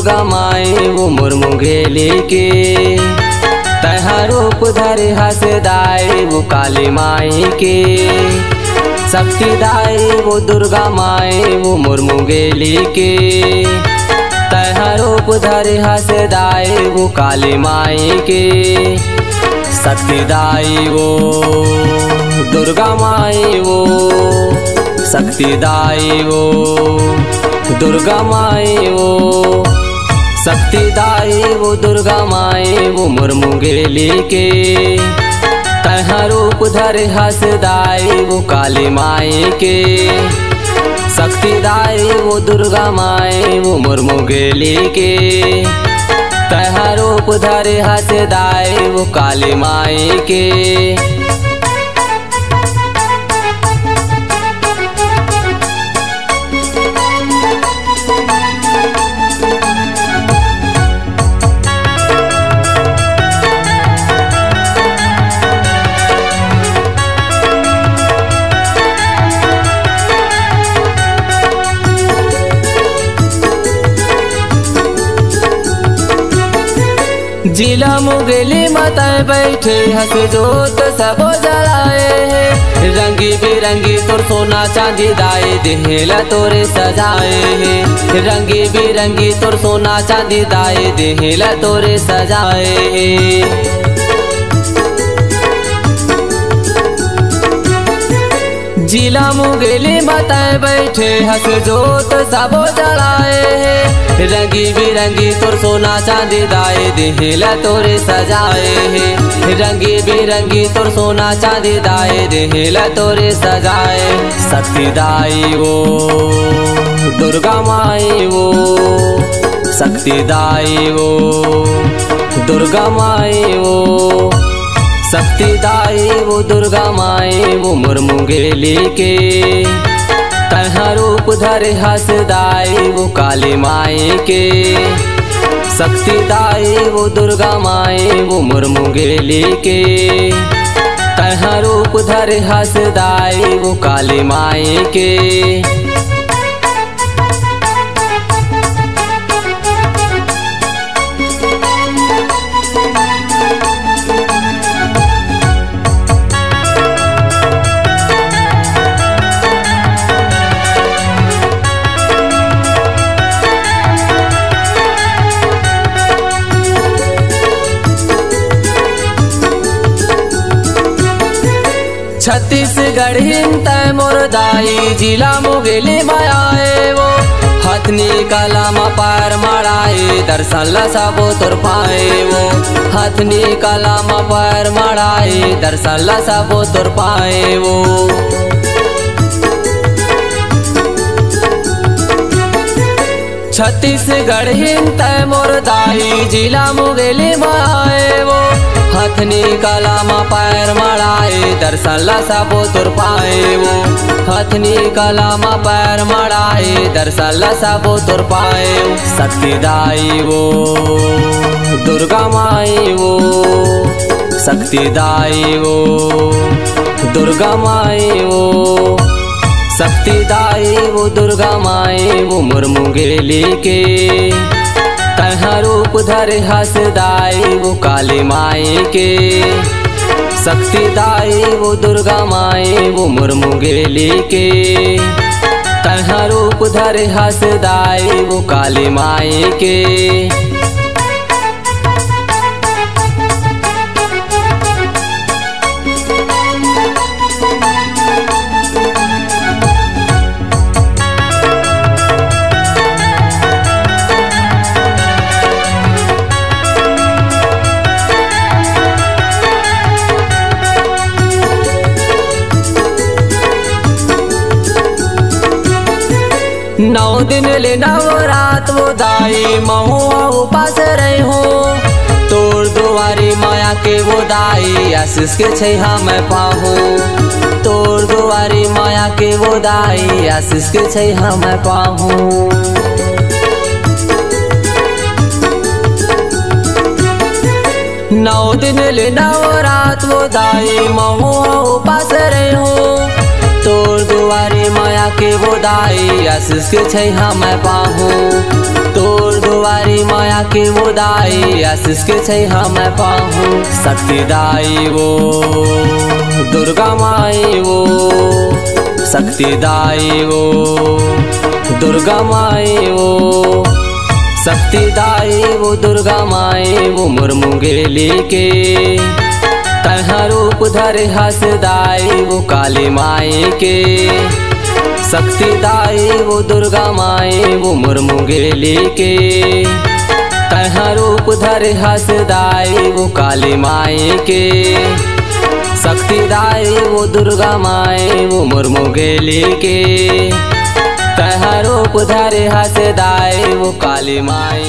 दुर्गा माई वो मुर्मू गेली के तहा रूप धरे हसदाई वो काली माई के शक्ति दाई वो दुर्गा माई वो मुर्मू गेली के तहा रूप धरे हसदाई वो काली माई के शक्ति दाई वो दुर्गा माई वो शक्ति दाई वो दुर्गा माई वो शक्ति दाई वो दुर्गा माई वो मुर्मू गेली के तहा रूप धरे हसदाई वो काली माई के शक्ति दाई वो दुर्गा माई वो मुर्मू गेली के तहा रूप धरे हसदाई वो काली माई के। जिला मुगली माताएं बैठे हंस जोत सबो जलाए रंगी बिरंगी तोर सोना चांदी दाए देहला तोरे सजाए है रंगी बिरंगी तोर सोना चांदी दाए देहला तोरे सजाए जिला मुगली माताएं बैठे हंस जोत सबो जलाए रंगी बिरंगी तोर सोना चांदी दाए देहला तोरे सजाए है रंगी बिरंगी तोर सोना चांदी दाए देहला तोरे सजाए शक्ति दाई वो दुर्गा माई वो शक्ति दाई वो दुर्गा माई वो शक्ति दाई वो दुर्गा माई वो मुर्मू गेली के तहा रूप धरे हसदाई वो काली माई के शक्ति दाई वो दुर्गा माई वो मुर्मू गेली के तहा रूप धरे हसदाई वो काली माई के। छत्तीसगढ़ हिंद मोर दाई जिला मुगेली मायाए वो हथनी कलामा पार मड़ाए दर्शन ला सबो तोर पाए वो हथनी कलामा पार मड़ाए दर्शन ला सबो तोर पाए वो छत्तीसगढ़ हिंद मोर दाई जिला मुगेली मायाए वो हथनी कलामा पैर मड़ाए दर्शन ला सबो तोर पाए वो हथनी कलामा पैर मड़ाए दर्शन ला सबो तोर पाए शक्ति दाई वो दुर्गा माई वो शक्ति दाई वो दुर्गा माई वो शक्ति दाई वो दुर्गा माई वो मुर्मू गेली के तहा रूप धरे हसदाई वो काली माई के शक्ति दाई वो दुर्गा माई वो मुर्मू गेली के तहा रूप धरे हसदाई वो काली माई के। नौ दिन ले नवरात वो दाई महुआ उपास रही हो तोर दुआरी माया के वो दाई आशीष के छैहा मैं पाहू तोर दुआरी माया के वो दाई आशीष के छैहा मैं पाहू। दिन ले नवरात वो दाई महुआ उपास रहे हो तोर दुआरे माया के बोदाई आशीष के छै हम पाहू। तोर दुआरे माया के बोदाई आशीष के छै हम पाहू। शक्ति दाई वो दुर्गा माई वो, शक्ति दाई वो दुर्गा माई वो, शक्ति दाई वो दुर्गा माई वो मोर मुंगेली के। तैहा रूप धरे हस दाई वो काली माई के। शक्ति दाई वो दुर्गा माई वो मोर मुंगेली के। तैहा रूप धरे हस दाई वो काली माई के। शक्ति दाई वो दुर्गा माई वो मोर मुंगेली के। तैहा रूप धरे हस दाई वो काली माई।